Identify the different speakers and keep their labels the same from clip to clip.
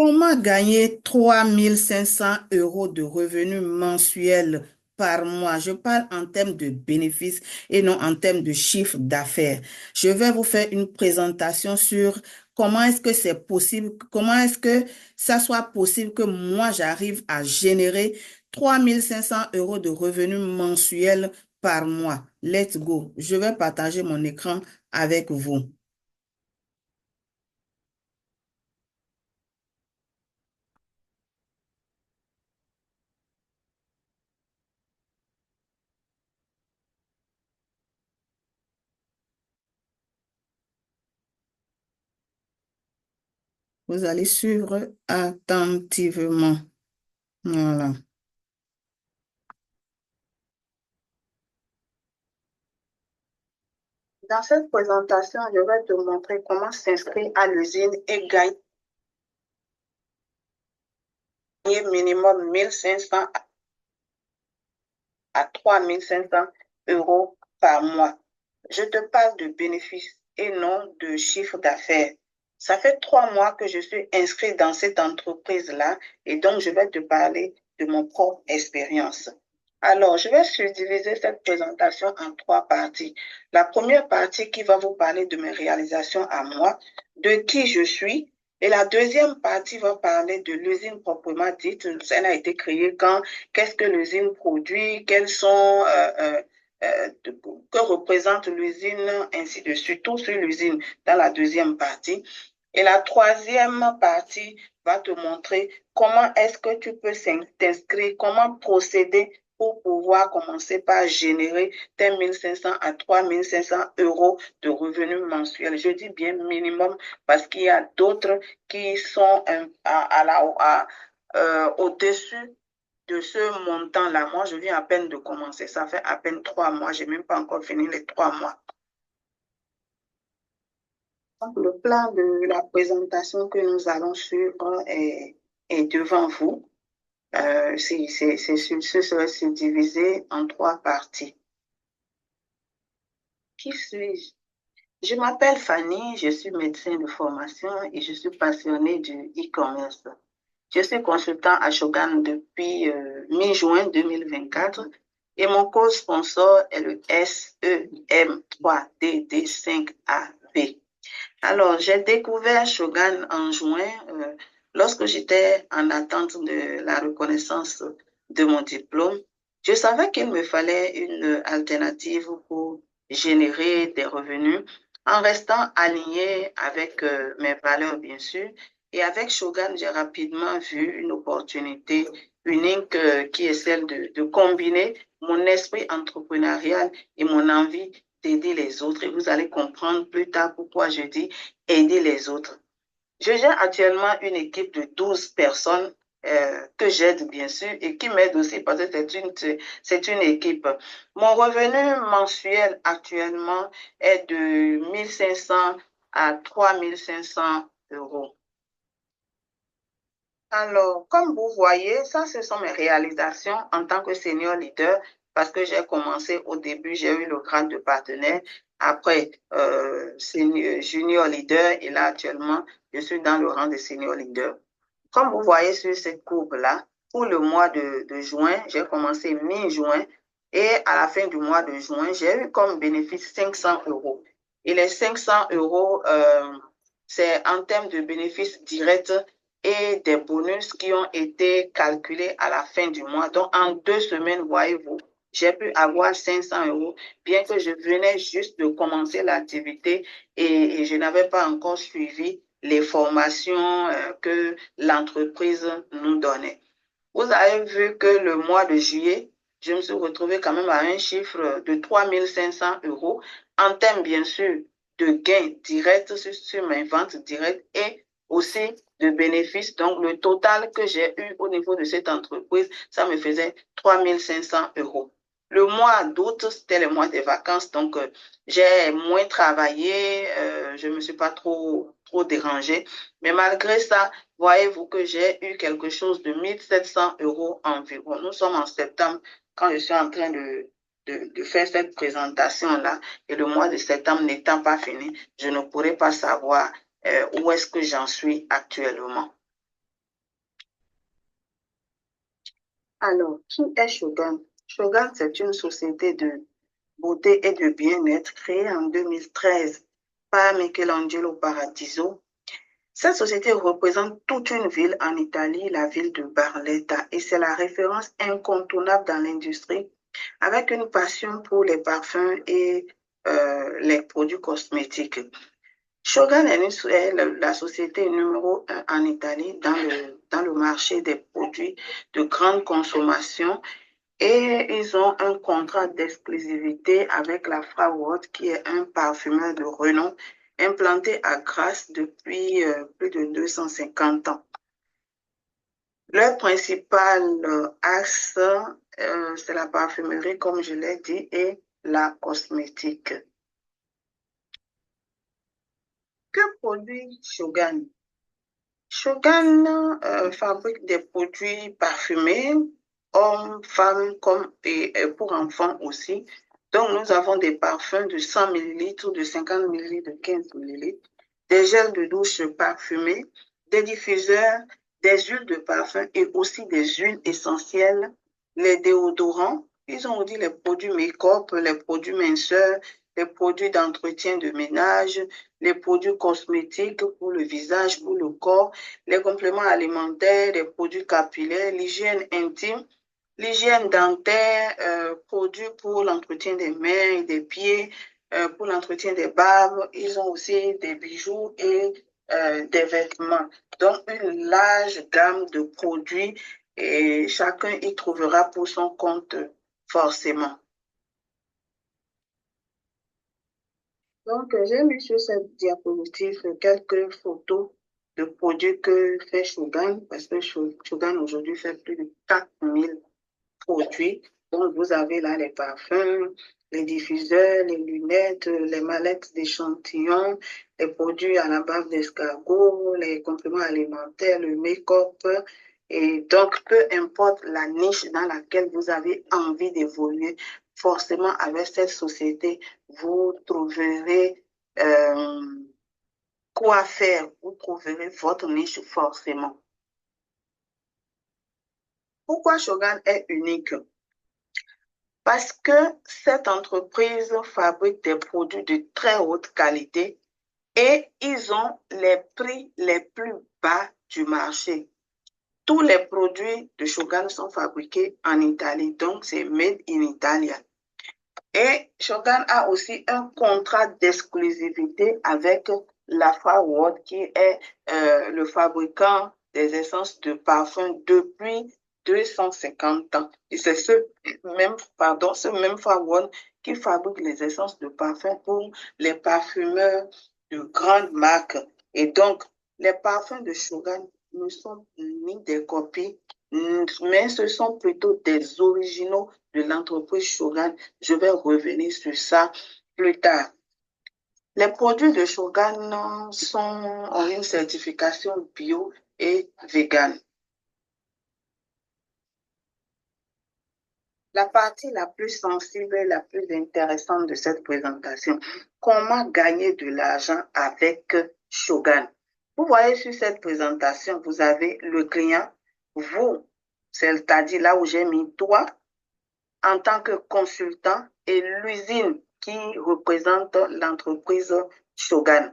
Speaker 1: Comment gagner 3 500 € de revenus mensuels par mois? Je parle en termes de bénéfices et non en termes de chiffre d'affaires. Je vais vous faire une présentation sur comment est-ce que c'est possible, comment est-ce que ça soit possible que moi j'arrive à générer 3 500 € de revenus mensuels par mois. Let's go. Je vais partager mon écran avec vous. Vous allez suivre attentivement. Voilà. Dans cette présentation, je vais te montrer comment s'inscrire à l'usine et gagner minimum 1 500 à 3 500 € par mois. Je te parle de bénéfices et non de chiffre d'affaires. Ça fait 3 mois que je suis inscrite dans cette entreprise-là et donc je vais te parler de mon propre expérience. Alors, je vais subdiviser cette présentation en 3 parties. La première partie qui va vous parler de mes réalisations à moi, de qui je suis, et la deuxième partie va parler de l'usine proprement dite. Elle a été créée quand, qu'est-ce que l'usine produit, quels sont, que représente l'usine, ainsi de suite, tout sur l'usine dans la deuxième partie. Et la troisième partie va te montrer comment est-ce que tu peux t'inscrire, comment procéder pour pouvoir commencer par générer tes 1 500 à 3 500 € de revenus mensuels. Je dis bien minimum parce qu'il y a d'autres qui sont au-dessus de ce montant-là. Moi, je viens à peine de commencer. Ça fait à peine 3 mois. Je n'ai même pas encore fini les 3 mois. Donc, le plan de la présentation que nous allons suivre est devant vous. Ce serait subdivisé en 3 parties. Qui suis-je? Je m'appelle Fanny, je suis médecin de formation et je suis passionnée du e-commerce. Je suis consultant à Shogun depuis mi-juin 2024 et mon code sponsor est le SEM3DD5AB. Alors, j'ai découvert Shogun en juin lorsque j'étais en attente de la reconnaissance de mon diplôme. Je savais qu'il me fallait une alternative pour générer des revenus en restant aligné avec mes valeurs, bien sûr. Et avec Shogun, j'ai rapidement vu une opportunité unique qui est celle de combiner mon esprit entrepreneurial et mon envie d'aider les autres. Et vous allez comprendre plus tard pourquoi je dis aider les autres. Je gère actuellement une équipe de 12 personnes que j'aide bien sûr et qui m'aide aussi parce que c'est une équipe. Mon revenu mensuel actuellement est de 1 500 à 3 500 €. Alors, comme vous voyez, ça, ce sont mes réalisations en tant que senior leader parce que j'ai commencé au début, j'ai eu le grade de partenaire, après junior leader et là, actuellement, je suis dans le rang de senior leader. Comme vous voyez sur cette courbe-là, pour le mois de juin, j'ai commencé mi-juin et à la fin du mois de juin, j'ai eu comme bénéfice 500 €. Et les 500 €, c'est en termes de bénéfices directs et des bonus qui ont été calculés à la fin du mois. Donc, en 2 semaines, voyez-vous, j'ai pu avoir 500 €, bien que je venais juste de commencer l'activité et je n'avais pas encore suivi les formations que l'entreprise nous donnait. Vous avez vu que le mois de juillet, je me suis retrouvée quand même à un chiffre de 3 500 € en termes, bien sûr, de gains directs sur mes ventes directes et aussi de bénéfices. Donc, le total que j'ai eu au niveau de cette entreprise, ça me faisait 3 500 €. Le mois d'août, c'était le mois des vacances, donc j'ai moins travaillé, je ne me suis pas trop dérangée. Mais malgré ça, voyez-vous que j'ai eu quelque chose de 1 700 € environ. Nous sommes en septembre quand je suis en train de faire cette présentation-là et le mois de septembre n'étant pas fini, je ne pourrais pas savoir où est-ce que j'en suis actuellement. Alors, qui est Shogun? Shogun, c'est une société de beauté et de bien-être créée en 2013 par Michelangelo Paradiso. Cette société représente toute une ville en Italie, la ville de Barletta, et c'est la référence incontournable dans l'industrie, avec une passion pour les parfums et les produits cosmétiques. Shogun est la société numéro 1 en Italie dans le marché des produits de grande consommation et ils ont un contrat d'exclusivité avec la Fraude, qui est un parfumeur de renom implanté à Grasse depuis plus de 250 ans. Leur principal axe, c'est la parfumerie, comme je l'ai dit, et la cosmétique. Que produit Shogun? Shogun fabrique des produits parfumés, hommes, femmes et pour enfants aussi. Donc, nous avons des parfums de 100 ml, de 50 ml, de 15 ml, des gels de douche parfumés, des diffuseurs, des huiles de parfum et aussi des huiles essentielles, les déodorants. Ils ont dit les produits make-up, les produits minceurs, les produits d'entretien de ménage, les produits cosmétiques pour le visage, pour le corps, les compléments alimentaires, les produits capillaires, l'hygiène intime, l'hygiène dentaire, produits pour l'entretien des mains et des pieds, pour l'entretien des barbes. Ils ont aussi des bijoux et des vêtements. Donc, une large gamme de produits et chacun y trouvera pour son compte forcément. Donc, j'ai mis sur cette diapositive quelques photos de produits que fait Shogun, parce que Shogun aujourd'hui fait plus de 4000 produits. Donc, vous avez là les parfums, les diffuseurs, les lunettes, les mallettes d'échantillons, les produits à la base d'escargot, les compléments alimentaires, le make-up. Et donc, peu importe la niche dans laquelle vous avez envie d'évoluer, forcément, avec cette société, vous trouverez quoi faire, vous trouverez votre niche forcément. Pourquoi Shogun est unique? Parce que cette entreprise fabrique des produits de très haute qualité et ils ont les prix les plus bas du marché. Tous les produits de Shogun sont fabriqués en Italie, donc c'est made in Italia. Et Shogun a aussi un contrat d'exclusivité avec la Fraude, qui est le fabricant des essences de parfum depuis 250 ans. Et c'est ce même Fraude qui fabrique les essences de parfum pour les parfumeurs de grandes marques. Et donc, les parfums de Shogun ne sont ni des copies, mais ce sont plutôt des originaux de l'entreprise Shogun. Je vais revenir sur ça plus tard. Les produits de Shogun ont une certification bio et vegan. La partie la plus sensible et la plus intéressante de cette présentation, comment gagner de l'argent avec Shogun. Vous voyez sur cette présentation, vous avez le client, vous, c'est-à-dire là où j'ai mis toi, en tant que consultant et l'usine qui représente l'entreprise Shogun.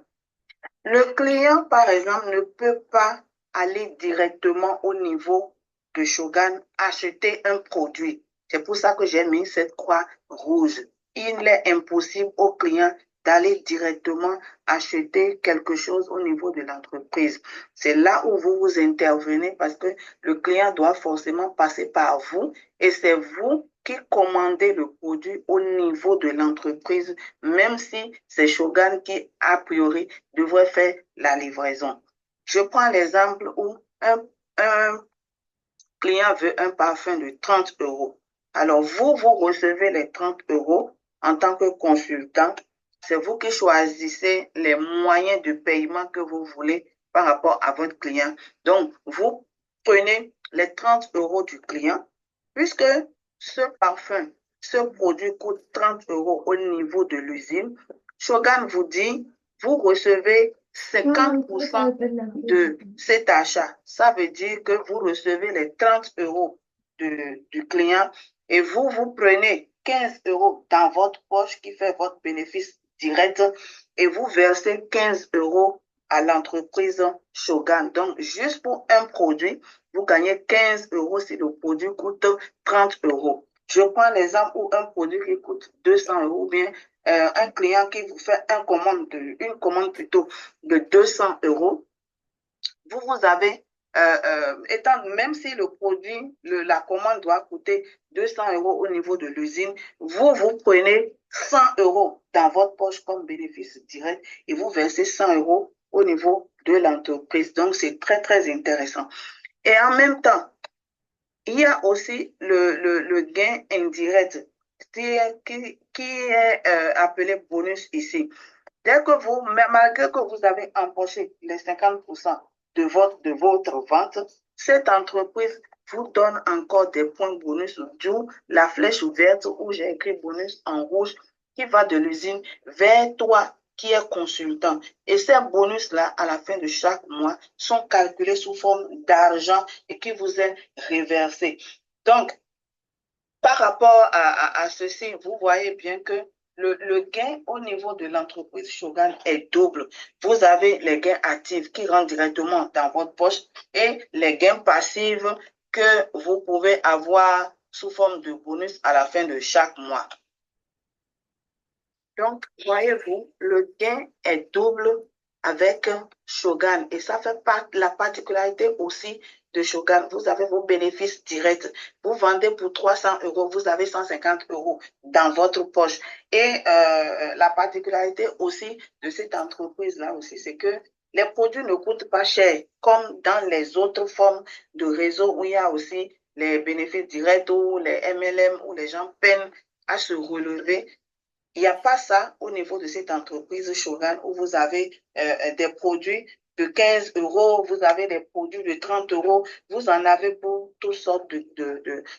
Speaker 1: Le client, par exemple, ne peut pas aller directement au niveau de Shogun acheter un produit. C'est pour ça que j'ai mis cette croix rouge. Il est impossible au client d'aller directement acheter quelque chose au niveau de l'entreprise. C'est là où vous intervenez parce que le client doit forcément passer par vous et c'est vous qui commandez le produit au niveau de l'entreprise, même si c'est Shogun qui, a priori, devrait faire la livraison. Je prends l'exemple où un client veut un parfum de 30 €. Alors, vous recevez les 30 € en tant que consultant. C'est vous qui choisissez les moyens de paiement que vous voulez par rapport à votre client. Donc, vous prenez les 30 € du client, puisque ce parfum, ce produit coûte 30 € au niveau de l'usine. Shogun vous dit, vous recevez 50% de cet achat. Ça veut dire que vous recevez les 30 € du client et vous prenez 15 € dans votre poche qui fait votre bénéfice direct et vous versez 15 € à l'entreprise Shogun. Donc, juste pour un produit, vous gagnez 15 € si le produit coûte 30 €. Je prends l'exemple où un produit qui coûte 200 € ou bien un client qui vous fait une commande plutôt de 200 €. Vous avez, même si le produit, la commande doit coûter 200 € au niveau de l'usine, vous prenez 100 € dans votre poche comme bénéfice direct et vous versez 100 € au niveau de l'entreprise. Donc, c'est très, très intéressant. Et en même temps, il y a aussi le gain indirect qui est appelé bonus ici. Dès que malgré que vous avez empoché les 50% de votre vente, cette entreprise vous donne encore des points bonus, d'où la flèche verte où j'ai écrit bonus en rouge qui va de l'usine vers toi qui est consultant. Et ces bonus-là, à la fin de chaque mois, sont calculés sous forme d'argent et qui vous est reversé. Donc, par rapport à ceci, vous voyez bien que le gain au niveau de l'entreprise Shogun est double. Vous avez les gains actifs qui rentrent directement dans votre poche et les gains passifs que vous pouvez avoir sous forme de bonus à la fin de chaque mois. Donc, voyez-vous, le gain est double avec Shogun et ça fait la particularité aussi de Shogun. Vous avez vos bénéfices directs. Vous vendez pour 300 €, vous avez 150 € dans votre poche. Et la particularité aussi de cette entreprise-là aussi, c'est que les produits ne coûtent pas cher, comme dans les autres formes de réseau où il y a aussi les bénéfices directs ou les MLM où les gens peinent à se relever. Il n'y a pas ça au niveau de cette entreprise Shogun où vous avez des produits de 15 €, vous avez des produits de 30 €, vous en avez pour toutes sortes il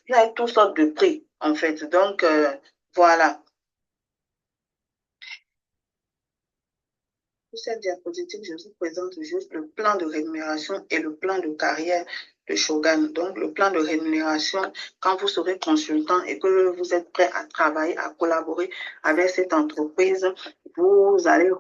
Speaker 1: y a toutes sortes de prix en fait. Donc, voilà. Sur cette diapositive, je vous présente juste le plan de rémunération et le plan de carrière de Shogun. Donc, le plan de rémunération, quand vous serez consultant et que vous êtes prêt à travailler, à collaborer avec cette entreprise, vous allez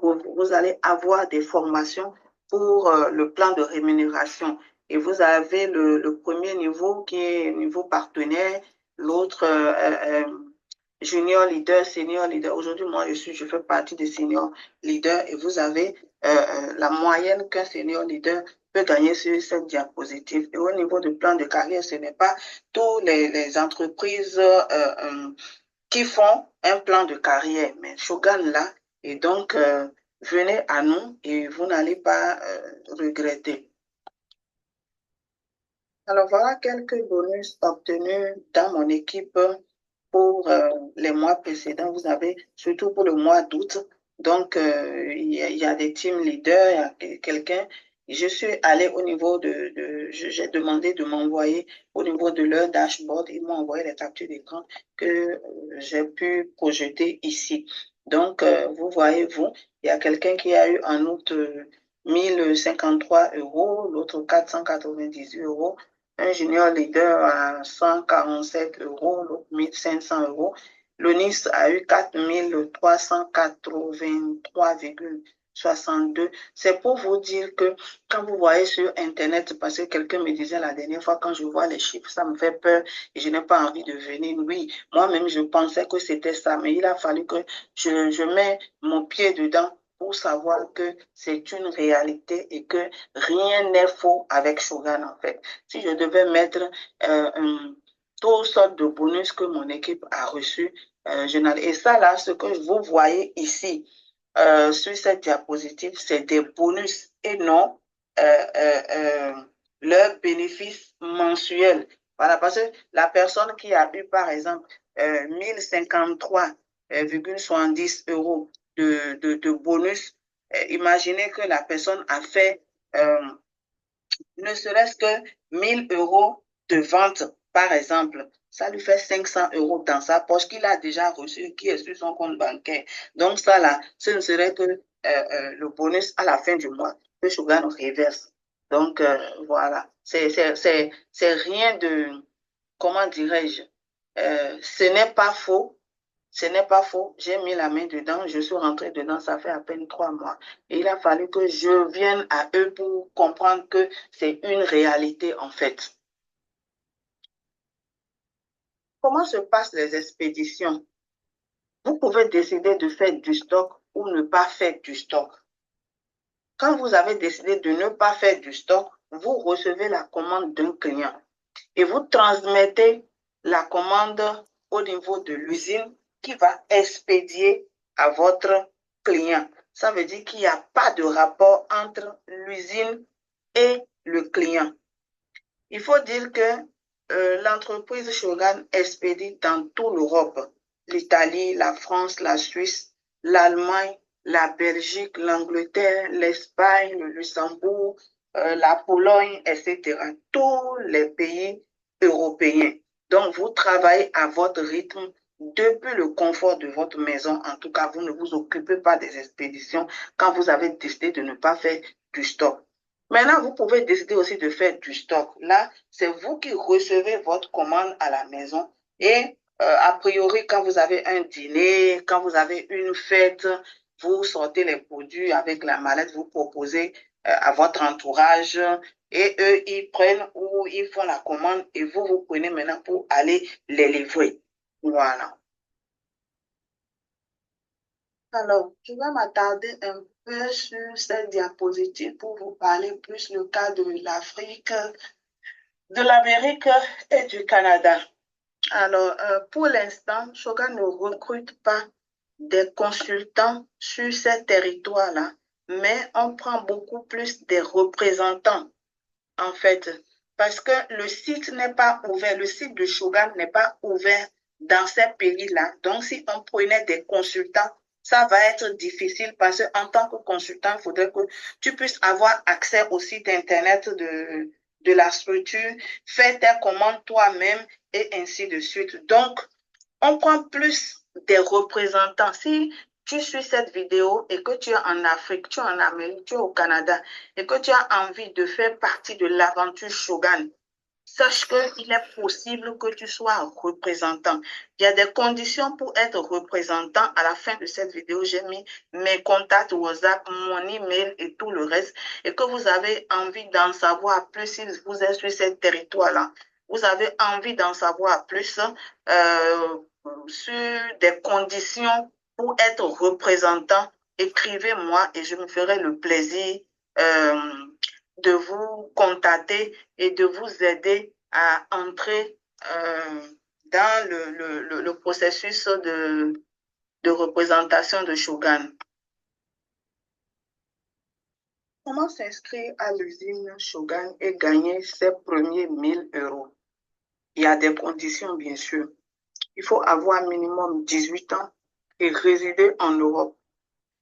Speaker 1: avoir des formations pour le plan de rémunération. Et vous avez le premier niveau qui est niveau partenaire, l'autre junior leader, senior leader. Aujourd'hui, moi, je fais partie des senior leaders et vous avez la moyenne qu'un senior leader peut gagner sur cette diapositive. Et au niveau du plan de carrière, ce n'est pas toutes les entreprises qui font un plan de carrière, mais Shogun là, et donc venez à nous et vous n'allez pas regretter. Alors voilà quelques bonus obtenus dans mon équipe pour les mois précédents. Vous avez, surtout pour le mois d'août, donc il y a des team leaders, il y a quelqu'un. Je suis allée au niveau j'ai demandé de m'envoyer au niveau de leur dashboard. Ils m'ont envoyé les captures d'écran que j'ai pu projeter ici. Donc, vous voyez, il y a quelqu'un qui a eu en août 1053 €, l'autre 498 €. Un junior leader à 147 €, l'autre 1500 €. Le Nice a eu 4383,62 €. C'est pour vous dire que quand vous voyez sur Internet, parce que quelqu'un me disait la dernière fois, quand je vois les chiffres, ça me fait peur et je n'ai pas envie de venir. Oui, moi-même, je pensais que c'était ça, mais il a fallu que je mette mon pied dedans pour savoir que c'est une réalité et que rien n'est faux avec Shogun en fait. Si je devais mettre toutes sortes de bonus que mon équipe a reçus, et ça là, ce que vous voyez ici sur cette diapositive, c'est des bonus et non leurs bénéfices mensuels. Voilà, parce que la personne qui a eu par exemple 1053,70 € de bonus, imaginez que la personne a fait ne serait-ce que 1000 € de vente, par exemple. Ça lui fait 500 € dans sa poche qu'il a déjà reçu, qui est sur son compte bancaire. Donc ça là, ce ne serait que le bonus à la fin du mois que Shogun reverse. Donc voilà, c'est rien comment dirais-je, ce n'est pas faux. Ce n'est pas faux. J'ai mis la main dedans. Je suis rentrée dedans. Ça fait à peine 3 mois. Et il a fallu que je vienne à eux pour comprendre que c'est une réalité en fait. Comment se passent les expéditions? Vous pouvez décider de faire du stock ou ne pas faire du stock. Quand vous avez décidé de ne pas faire du stock, vous recevez la commande d'un client et vous transmettez la commande au niveau de l'usine qui va expédier à votre client. Ça veut dire qu'il n'y a pas de rapport entre l'usine et le client. Il faut dire que l'entreprise Shogun expédie dans toute l'Europe, l'Italie, la France, la Suisse, l'Allemagne, la Belgique, l'Angleterre, l'Espagne, le Luxembourg, la Pologne, etc. Tous les pays européens. Donc, vous travaillez à votre rythme depuis le confort de votre maison. En tout cas, vous ne vous occupez pas des expéditions quand vous avez décidé de ne pas faire du stock. Maintenant, vous pouvez décider aussi de faire du stock. Là, c'est vous qui recevez votre commande à la maison et a priori, quand vous avez un dîner, quand vous avez une fête, vous sortez les produits avec la mallette, vous proposez à votre entourage et eux, ils prennent ou ils font la commande et vous prenez maintenant pour aller les livrer. Voilà. Alors, je vais m'attarder un peu sur cette diapositive pour vous parler plus le cas de l'Afrique, de l'Amérique et du Canada. Alors, pour l'instant, Shogun ne recrute pas des consultants sur ces territoires-là, mais on prend beaucoup plus des représentants, en fait, parce que le site n'est pas ouvert, le site de Shogun n'est pas ouvert dans ces pays-là. Donc, si on prenait des consultants, ça va être difficile parce qu'en tant que consultant, il faudrait que tu puisses avoir accès au site Internet de la structure, faire tes commandes toi-même et ainsi de suite. Donc, on prend plus des représentants. Si tu suis cette vidéo et que tu es en Afrique, tu es en Amérique, tu es au Canada et que tu as envie de faire partie de l'aventure Shogun, sache qu'il est possible que tu sois représentant. Il y a des conditions pour être représentant. À la fin de cette vidéo, j'ai mis mes contacts WhatsApp, mon email et tout le reste. Et que vous avez envie d'en savoir plus si vous êtes sur ce territoire-là. Vous avez envie d'en savoir plus sur des conditions pour être représentant. Écrivez-moi et je me ferai le plaisir euh, de vous contacter et de vous aider à entrer dans le processus de représentation de Shogun. Comment s'inscrire à l'usine Shogun et gagner ses premiers 1 000 €? Il y a des conditions, bien sûr. Il faut avoir minimum 18 ans et résider en Europe.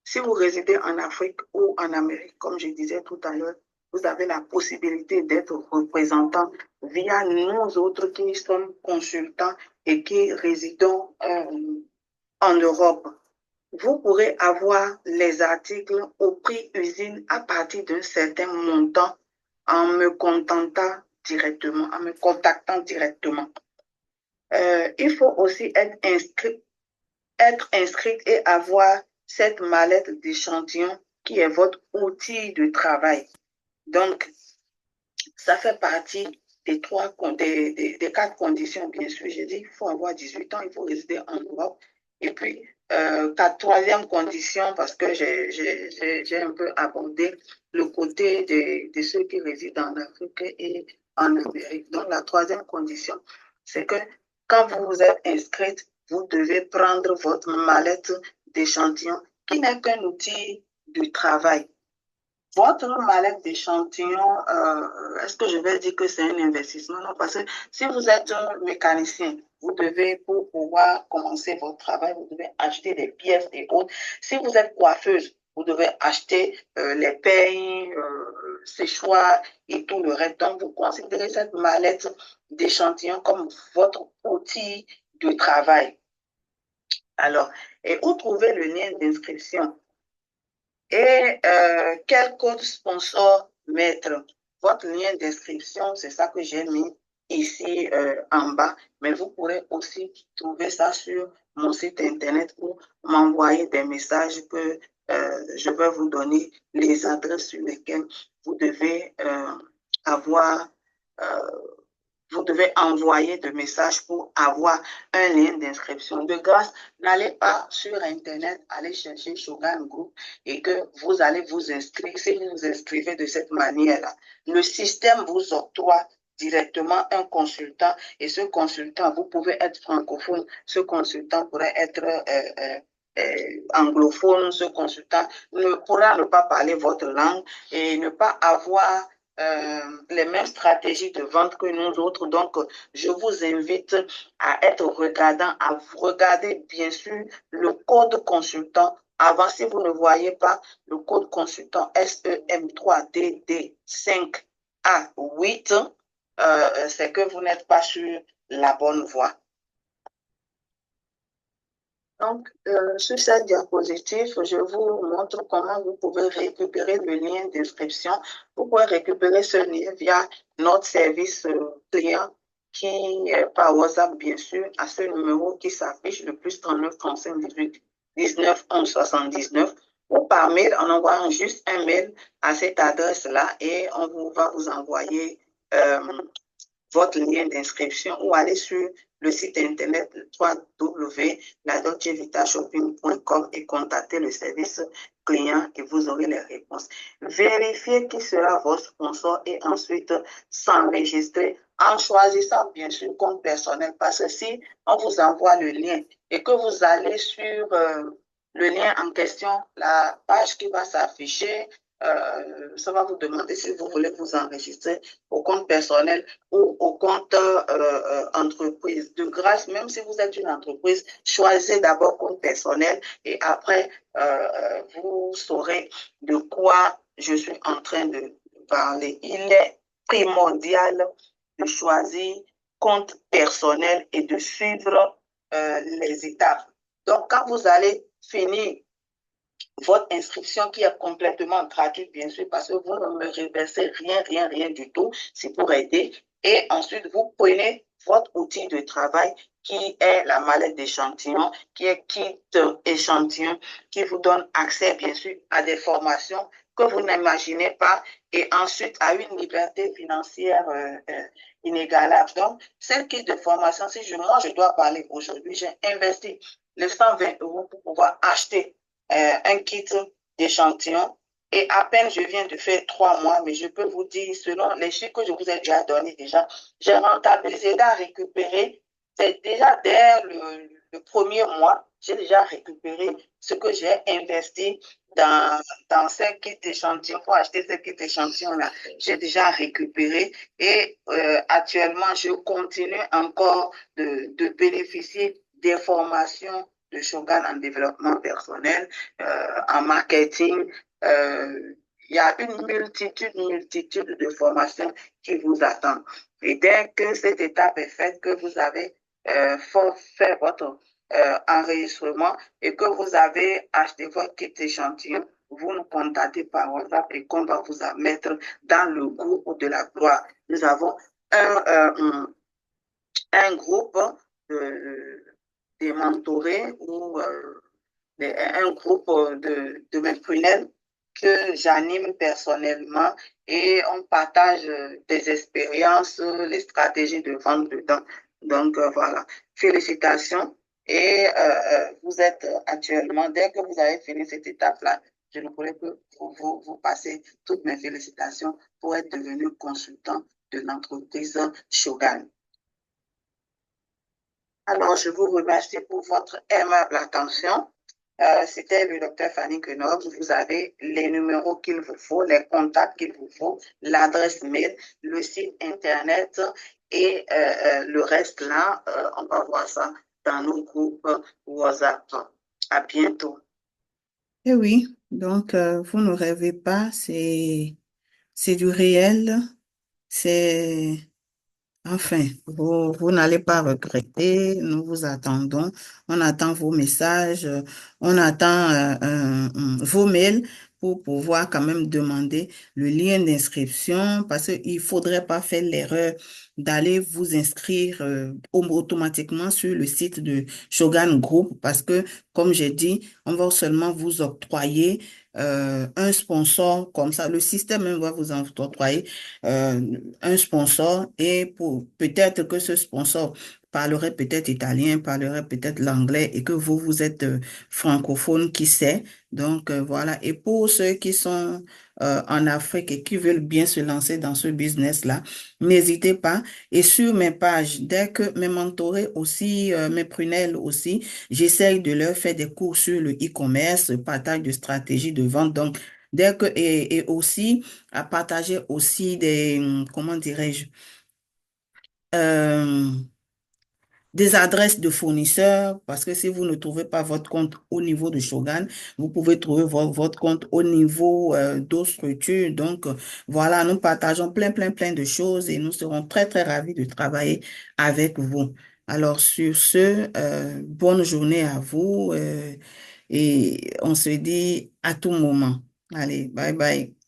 Speaker 1: Si vous résidez en Afrique ou en Amérique, comme je disais tout à l'heure, vous avez la possibilité d'être représentant via nous autres qui sommes consultants et qui résidons en Europe. Vous pourrez avoir les articles au prix usine à partir d'un certain montant en me contactant directement. Il faut aussi être inscrite et avoir cette mallette d'échantillon qui est votre outil de travail. Donc, ça fait partie des 4 conditions, bien sûr. J'ai dit, il faut avoir 18 ans, il faut résider en Europe. Et puis, troisième condition, parce que j'ai un peu abordé le côté de ceux qui résident en Afrique et en Amérique. Donc, la troisième condition, c'est que quand vous vous êtes inscrite, vous devez prendre votre mallette d'échantillon qui n'est qu'un outil de travail. Votre mallette d'échantillon, est-ce que je vais dire que c'est un investissement? Non, parce que si vous êtes un mécanicien, vous devez, pour pouvoir commencer votre travail, vous devez acheter des pièces et autres. Si vous êtes coiffeuse, vous devez acheter les peignes, séchoirs et tout le reste. Donc, vous considérez cette mallette d'échantillon comme votre outil de travail. Alors, et où trouver le lien d'inscription? Et quel code sponsor mettre? Votre lien d'inscription, c'est ça que j'ai mis ici en bas, mais vous pourrez aussi trouver ça sur mon site internet ou m'envoyer des messages que je vais vous donner les adresses sur lesquelles vous devez avoir, euh, vous devez envoyer des messages pour avoir un lien d'inscription. De grâce, n'allez pas sur Internet, allez chercher Shogun Group et que vous allez vous inscrire. Si vous vous inscrivez de cette manière-là, le système vous octroie directement un consultant et ce consultant, vous pouvez être francophone, ce consultant pourrait être anglophone, ce consultant ne pourra ne pas parler votre langue et ne pas avoir les mêmes stratégies de vente que nous autres. Donc, je vous invite à être regardant, à regarder bien sûr le code consultant. Avant, si vous ne voyez pas le code consultant SEM3DD5A8, c'est que vous n'êtes pas sur la bonne voie. Donc, sur cette diapositive, je vous montre comment vous pouvez récupérer le lien d'inscription. Vous pouvez récupérer ce lien via notre service client qui est par WhatsApp, bien sûr, à ce numéro qui s'affiche le plus 39 35 18 19 11 79 ou par mail en envoyant juste un mail à cette adresse-là et on va vous envoyer votre lien d'inscription ou aller sur le site internet www.ladolcevitashoping.com et contacter le service client et vous aurez les réponses. Vérifiez qui sera votre sponsor et ensuite s'enregistrer en choisissant bien sûr compte personnel parce que si on vous envoie le lien et que vous allez sur le lien en question, la page qui va s'afficher, ça va vous demander si vous voulez vous enregistrer au compte personnel ou au compte entreprise. De grâce, même si vous êtes une entreprise, choisissez d'abord compte personnel et après, vous saurez de quoi je suis en train de parler. Il est primordial de choisir compte personnel et de suivre les étapes. Donc, quand vous allez finir votre inscription qui est complètement gratuite, bien sûr, parce que vous ne me reversez rien du tout. C'est pour aider. Et ensuite, vous prenez votre outil de travail qui est la mallette d'échantillon, qui est kit échantillon, qui vous donne accès, bien sûr, à des formations que vous n'imaginez pas et ensuite à une liberté financière inégalable. Donc, cette kit de formation, si moi, je dois parler aujourd'hui, j'ai investi les 120 € pour pouvoir acheter un kit d'échantillon et à peine je viens de faire 3 mois, mais je peux vous dire, selon les chiffres que je vous ai déjà donnés déjà, j'ai rentabilisé à récupérer, c'est déjà dès le premier mois, j'ai déjà récupéré ce que j'ai investi dans ces kits d'échantillon, pour acheter ces kits d'échantillon-là, j'ai déjà récupéré et actuellement, je continue encore de bénéficier des formations de Shogun en développement personnel, en marketing. Il y a une multitude de formations qui vous attendent. Et dès que cette étape est faite, que vous avez fait votre enregistrement et que vous avez acheté votre kit échantillon, vous nous contactez par WhatsApp et qu'on va vous mettre dans le groupe de la gloire. Nous avons un groupe des mentorés ou un groupe de maîtres que j'anime personnellement et on partage des expériences, les stratégies de vente dedans. Donc voilà, félicitations et vous êtes actuellement, dès que vous avez fini cette étape-là, je ne pourrais que vous passer toutes mes félicitations pour être devenu consultant de l'entreprise Shogun. Alors, je vous remercie pour votre aimable attention. C'était le docteur Fanny Queneau. Vous avez les numéros qu'il vous faut, les contacts qu'il vous faut, l'adresse mail, le site internet et le reste là, on va voir ça dans nos groupes WhatsApp. À bientôt.
Speaker 2: Eh oui, donc vous ne rêvez pas, c'est du réel, c'est enfin, vous n'allez pas regretter, nous vous attendons, on attend vos messages, on attend vos mails pour pouvoir quand même demander le lien d'inscription parce qu'il ne faudrait pas faire l'erreur d'aller vous inscrire automatiquement sur le site de Shogun Group parce que, comme j'ai dit, on va seulement vous octroyer un sponsor comme ça. Le système même va vous octroyer un sponsor et pour peut-être que ce sponsor parlerait peut-être italien, parlerait peut-être l'anglais et que vous êtes francophone, qui sait. Donc voilà. Et pour ceux qui sont en Afrique et qui veulent bien se lancer dans ce business-là, n'hésitez pas. Et sur mes pages, dès que mes mentorés aussi, mes prunelles aussi, j'essaye de leur faire des cours sur le e-commerce, partage de stratégies de vente. Donc, dès que, et aussi, à partager aussi des, comment dirais-je, euh, des adresses de fournisseurs, parce que si vous ne trouvez pas votre compte au niveau de Shogun, vous pouvez trouver votre compte au niveau d'autres structures. Donc, voilà, nous partageons plein de choses et nous serons très ravis de travailler avec vous. Alors, sur ce, bonne journée à vous et on se dit à tout moment. Allez, bye bye.